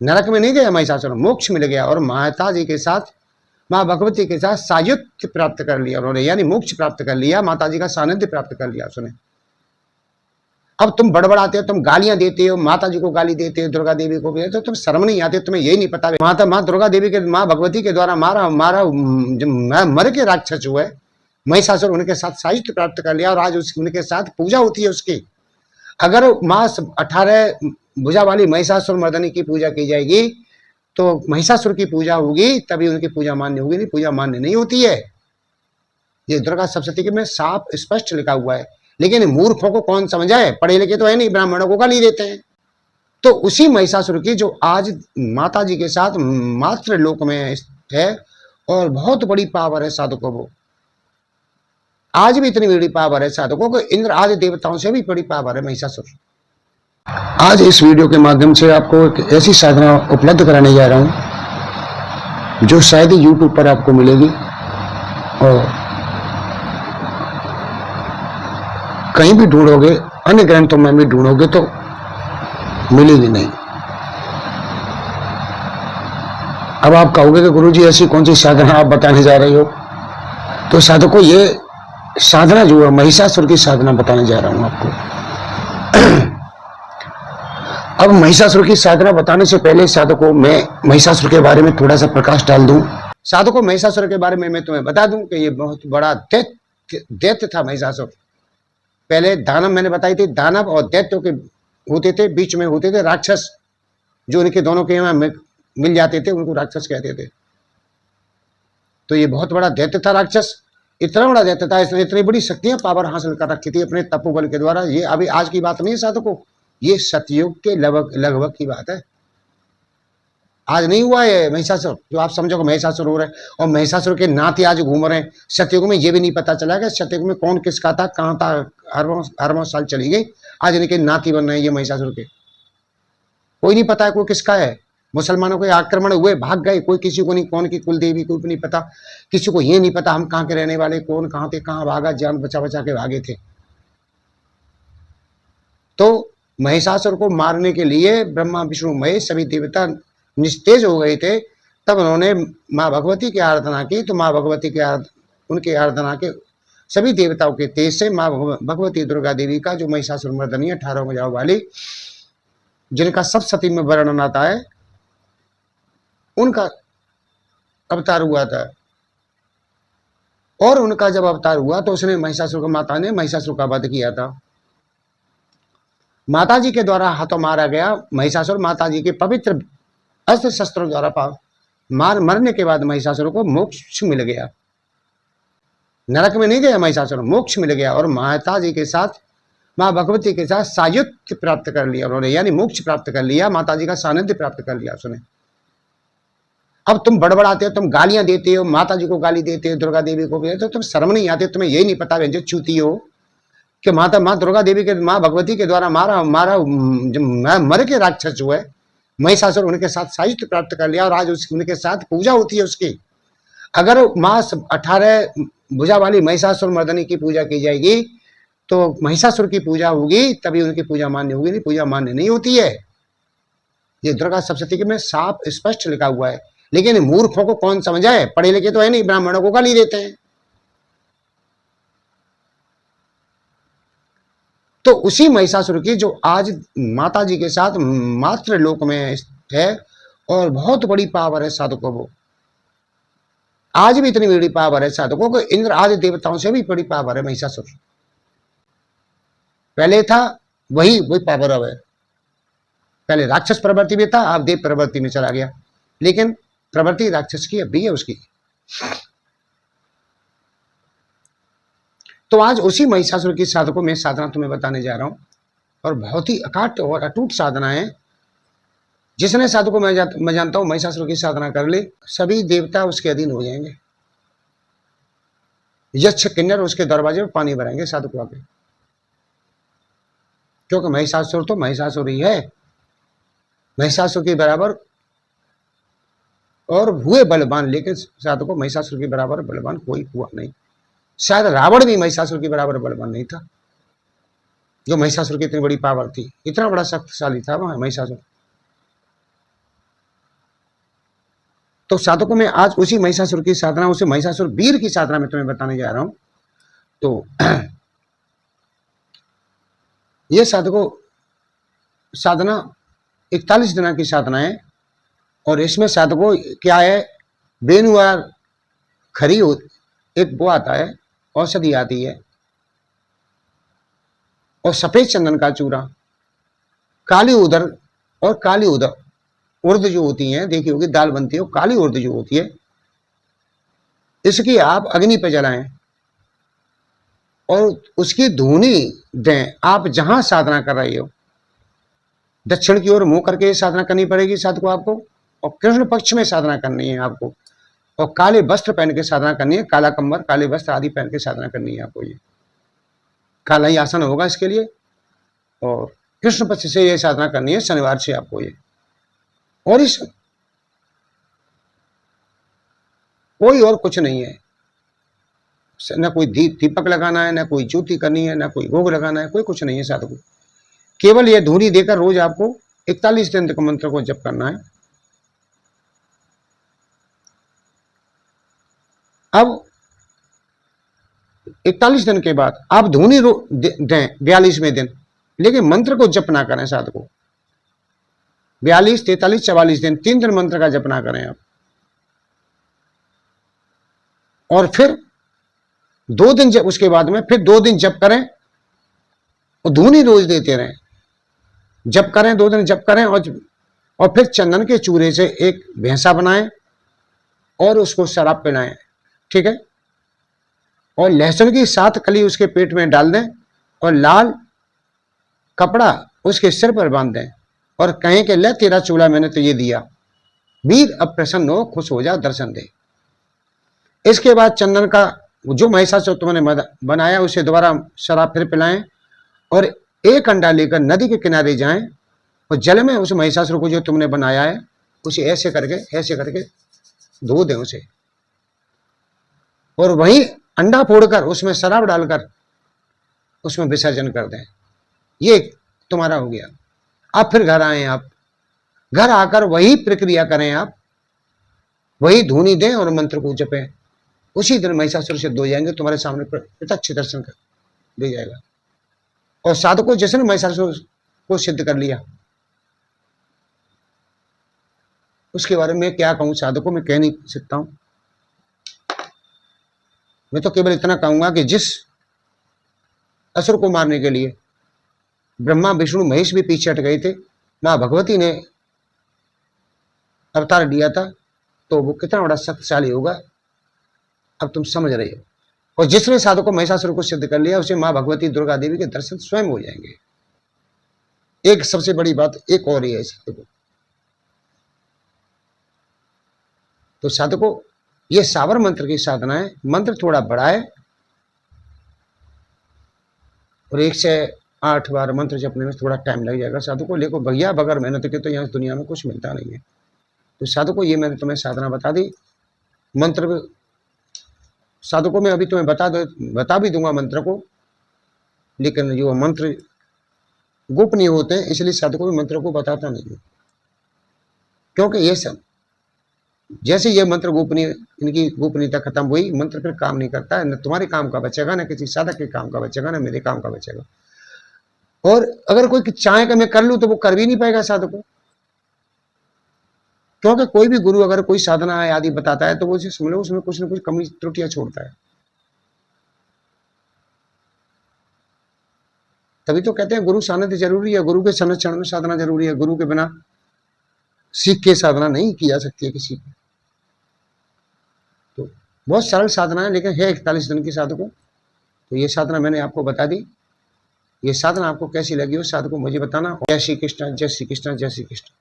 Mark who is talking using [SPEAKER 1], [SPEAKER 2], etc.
[SPEAKER 1] नरक में नहीं गया महिषासुर, मोक्ष मिल गया और माता जी के साथ, माँ भगवती के साथ सायुज्य प्राप्त कर लिया उन्होंने, यानी मोक्ष प्राप्त कर लिया, माता जी का सानिध्य प्राप्त कर लिया उसने। अब तुम बड़बड़ाते हो, तुम गालियां देते हो, माता जी को गाली देते हो, दुर्गा देवी को भी, तो तुम शर्म नहीं आते, तुम्हें यही नहीं पता माँ दुर्गा देवी के, माँ भगवती के द्वारा मर के राक्षस हुए महिषासुर, उनके साथ साहित्य प्राप्त कर लिया और आज उनके साथ पूजा होती है उसकी। अगर माँ 18 भुजा वाली महिषासुर मर्दनी की पूजा की जाएगी तो महिषासुर की पूजा होगी, तभी उनकी पूजा मान्य होगी, नहीं पूजा मान्य नहीं होती है। ये दुर्गा सप्तशती में साफ स्पष्ट लिखा हुआ है, लेकिन मूर्खों को कौन समझाए, पढ़े लिखे तो है नहीं, ब्राह्मणों को गाली देते हैं। तो उसी महिषासुर की जो आज माता जी के साथ मात्र लोक में है और बहुत बड़ी पावर है साधकों को, आज भी इतनी बड़ी पावर है साधकों को, इंद्र आदि देवताओं से भी बड़ी पावर है महिषासुर। आज इस वीडियो के माध्यम से आपको एक ऐसी साधना उपलब्ध कराने जा रहा हूं जो शायद ही YouTube पर आपको मिलेगी और कहीं भी ढूंढोगे, अन्य ग्रंथों में भी ढूंढोगे तो मिलेगी नहीं। अब आप कहोगे कि गुरुजी ऐसी कौन सी साधना आप बताने जा रहे हो, तो साधकों ये साधना जो है महिषासुर की साधना बताने जा रहा हूं आपको। अब महिषासुर की साधना बताने से पहले साधकों मैं महिषासुर के बारे में थोड़ा सा प्रकाश डाल दूं। साधकों महिषासुर के बारे में मैं तुम्हें बता दूं कि ये बहुत बड़ा दैत्य था महिषासुर। पहले दानव मैंने बताई थी, दानव और दैत्यों के होते थे, बीच में होते थे राक्षस, जो इनके दोनों के यहाँ मिल जाते थे उनको राक्षस कहते थे। तो ये बहुत बड़ा दैत्य था राक्षस, इतना बड़ा दैत्य था, इसने इतनी बड़ी शक्तियां पावर हासिल कर रखी थी अपने तपोबल के द्वारा। ये अभी आज की बात नहीं है साधकों, ये सतयुग के लगभग की बात है, आज नहीं हुआ है महिषासुर जो आप समझो महिषासुर हो रहे हैं। और महिषासुर के नाती आज घूम रहे हैं सतयुग में, ये भी नहीं पता चला कि सतयुग में कौन किसका था, कहाँ था, अरबों साल चली गई, आज इनके नाती बन रहे हैं ये महिषासुर के। कोई नहीं पता है कोई किसका है, मुसलमानों के आक्रमण हुए भाग गए, कोई किसी को नहीं, कौन की कुल देवी कोई नहीं पता, किसी को ये नहीं पता हम कहाँ के रहने वाले, कौन कहाँ थे, कहाँ भागा, जान बचा बचा के भागे थे। तो महिषासुर को मारने के लिए ब्रह्मा विष्णु महेश सभी देवता निस्तेज हो गए थे, तब उन्होंने माँ भगवती की आराधना की। तो माँ भगवती के उनके आराधना के सभी देवताओं के तेज से माँ भगवती दुर्गा देवी का जो महिषासुर मर्दनी 18 भुजाओं वाली, जिनका सप्तशती में वर्णन आता है, उनका अवतार हुआ था। और उनका जब अवतार हुआ तो उसने महिषासुर को, माता ने महिषासुर का वध किया था। माता जी के द्वारा हाथों मारा गया महिषासुर, माता जी के पवित्र अस्त्र शस्त्रों द्वारा मरने के बाद महिषासुर को मोक्ष मिल गया। नरक में नहीं गया महिषासुर, मोक्ष मिल गया और माता जी के साथ, माँ भगवती के साथ सायुज्य प्राप्त कर लिया उन्होंने, यानी मोक्ष प्राप्त कर लिया, माता जी का सानिध्य प्राप्त कर लिया उसने। अब तुम बड़बड़ाते हो, तुम गालियां देते हो, माता जी को गाली देते हो, दुर्गा देवी को भी, तो तुम शर्म नहीं आते, तुम्हें यही नहीं पता जो चूती हो कि माँ दुर्गा देवी के, माँ भगवती के द्वारा मर के राक्षस हुए महिषासुर, उनके साथ साहित्य प्राप्त कर लिया और आज उनके साथ पूजा होती है उसकी। अगर माँ 18 भुजा वाली महिषासुर मर्दनी की पूजा की जाएगी तो महिषासुर की पूजा होगी, तभी उनकी पूजा मान्य होगी, नहीं पूजा मान्य नहीं होती है। ये दुर्गा सप्तशती में साफ स्पष्ट लिखा हुआ है, लेकिन मूर्खों को कौन समझाए, पढ़े लिखे तो है नहीं, ब्राह्मणों को गाली देते हैं। तो उसी महिषासुर की जो आज माता जी के साथ मात्र लोक में है और बहुत बड़ी पावर है साधकों को, आज भी इतनी बड़ी पावर है साधकों को, इंद्र आदि देवताओं से भी बड़ी पावर है महिषासुर। पहले था वही पावर अब है, पहले राक्षस प्रवृत्ति में था, अब देव प्रवृत्ति में चला गया, लेकिन प्रवृत्ति राक्षस की अब भी है उसकी। तो आज उसी महिषासुर की साधकों में साधना तुम्हें बताने जा रहा हूं और बहुत ही अकाट और अटूट साधना है। जिसने साधकों मैं जानता हूं महिषासुर की साधना कर ले, सभी देवता उसके अधीन हो जाएंगे, यक्ष किन्नर उसके दरवाजे पर पानी भरेंगे साधकों आके, क्योंकि महिषासुर तो महिषासुर ही है, महिषासुर के बराबर और हुए बलवान, लेकिन साधकों महिषासुर के बराबर बलवान कोई हुआ नहीं। शायद रावण भी महिषासुर के बराबर बलवान नहीं था, जो महिषासुर की इतनी बड़ी पावर थी, इतना बड़ा शक्तिशाली था वह महिषासुर। तो साधकों में आज उसी महिषासुर की साधना, उसी महिषासुर वीर की साधना में तुम्हें बताने जा रहा हूं। तो ये साधकों साधना 41 दिनों की साधना है, और इसमें साधकों क्या है, बेनुवार खरी हो, एक वो आता है, औषधि आती है, और सफेद चंदन का चूरा, काली उदर और काली उदर उर्द जो होती है, देखी होगी दाल बनती है, काली उर्द जो होती है, इसकी आप अग्नि पर जलाएं और उसकी धूनी दें। आप जहां साधना कर रहे हो, दक्षिण की ओर मुंह करके साधना करनी पड़ेगी साधकों आपको, और कृष्ण पक्ष में साधना करनी है आपको, और काले वस्त्र पहन के साधना करनी है, काला कंबर काले वस्त्र आदि पहन के साधना करनी है आपको। ये काला ही आसन होगा इसके लिए, और कृष्ण पक्ष से ये साधना करनी है शनिवार से आपको ये। और इस कोई और कुछ नहीं है, ना कोई दीपक लगाना है, ना कोई ज्योति करनी है, ना कोई भोग लगाना है, कोई कुछ नहीं है साधकों। केवल ये धूनी देकर रोज आपको 41 दिन तक मंत्र को जप करना है। अब 41 दिन के बाद आप धूनी दें 42वें दिन, लेकिन मंत्र को जप ना करें साधकों। 42, 43, 44 दिन 3 दिन मंत्र का जप ना करें आप, और फिर 2 दिन जब उसके बाद में फिर 2 दिन जप करें और धूनी रोज देते रहें, जप करें 2 दिन जप करें, और फिर चंदन के चूरे से एक भैंसा बनाएं और उसको शराब पिलाएं, ठीक है। और लहसुन की 7 कली उसके पेट में डाल दें और लाल कपड़ा उसके सिर पर बांध दें और कहें कि ले तेरा चूल्हा मैंने तो ये दिया, वीर अब प्रसन्न हो, खुश हो जा, दर्शन दे। इसके बाद चंदन का जो महिषासुर तुमने बनाया उसे दोबारा शराब फिर पिलाएं, और एक अंडा लेकर नदी के किनारे जाएं और जल में उस महिषासुर को जो तुमने बनाया है उसे ऐसे करके धो दें उसे, और वहीं अंडा फोड़कर उसमें शराब डालकर उसमें विसर्जन कर दें। ये तुम्हारा हो गया। अब फिर घर आए, आप घर आकर वही प्रक्रिया करें, आप वही धूनी दें और मंत्र को जपें। उसी दिन महिषासुर सिद्ध हो जाएंगे, तुम्हारे सामने प्रत्यक्ष दर्शन कर दे जाएगा। और साधकों जिसने महिषासुर को सिद्ध कर लिया उसके बारे में क्या कहूं साधकों, में कह नहीं सकता हूं। मैं तो केवल इतना कहूंगा कि जिस असुर को मारने के लिए ब्रह्मा विष्णु महेश भी पीछे हट गए थे, मां भगवती ने अवतार लिया था, तो वो कितना बड़ा शक्तिशाली होगा अब तुम समझ रहे हो। और जिसने साधकों महिषासुर को सिद्ध कर लिया उसे मां भगवती दुर्गा देवी के दर्शन स्वयं हो जाएंगे। एक सबसे बड़ी बात एक और ही है साधकों, तो साधकों ये सावर मंत्र की साधना है। मंत्र थोड़ा बड़ा है और 1 से 8 बार मंत्र जपने में थोड़ा टाइम लग जाएगा साधकों, लेकिन भैया बगैर मेहनत के तो यहाँ दुनिया में कुछ मिलता नहीं है। तो साधकों ये मैंने तुम्हें साधना बता दी। मंत्र साधकों में अभी तुम्हें बता भी दूंगा मंत्र को, लेकिन जो मंत्र गोपनीय होते हैं इसलिए साधकों में मंत्र को बताता नहीं हूं, क्योंकि ये सब जैसे ये मंत्र गोपनीय, इनकी गोपनीयता खत्म हुई, मंत्र फिर काम नहीं करता है, न तुम्हारे काम का बचेगा, न किसी साधक के काम का बचेगा, न मेरे काम का बचेगा। और अगर कोई चाहे कि मैं कर लूं तो वो कर भी नहीं पाएगा साधकों, क्योंकि कोई भी गुरु अगर कोई साधना आदि बताता है तो वो समझ लो उसमें कुछ न कुछ कमी त्रुटियां छोड़ता है। तभी तो कहते हैं गुरु सानिध्य जरूरी है, गुरु के संरक्षण में साधना जरूरी है। गुरु के बिना सीख के साधना नहीं की जा सकती है किसी की। तो बहुत सरल साधना है, लेकिन है 41 दिन की साधकों। तो ये साधना मैंने आपको बता दी। ये साधना आपको कैसी लगी हो साधकों मुझे बताना। जय श्री कृष्ण, जय श्री कृष्ण, जय श्री कृष्ण।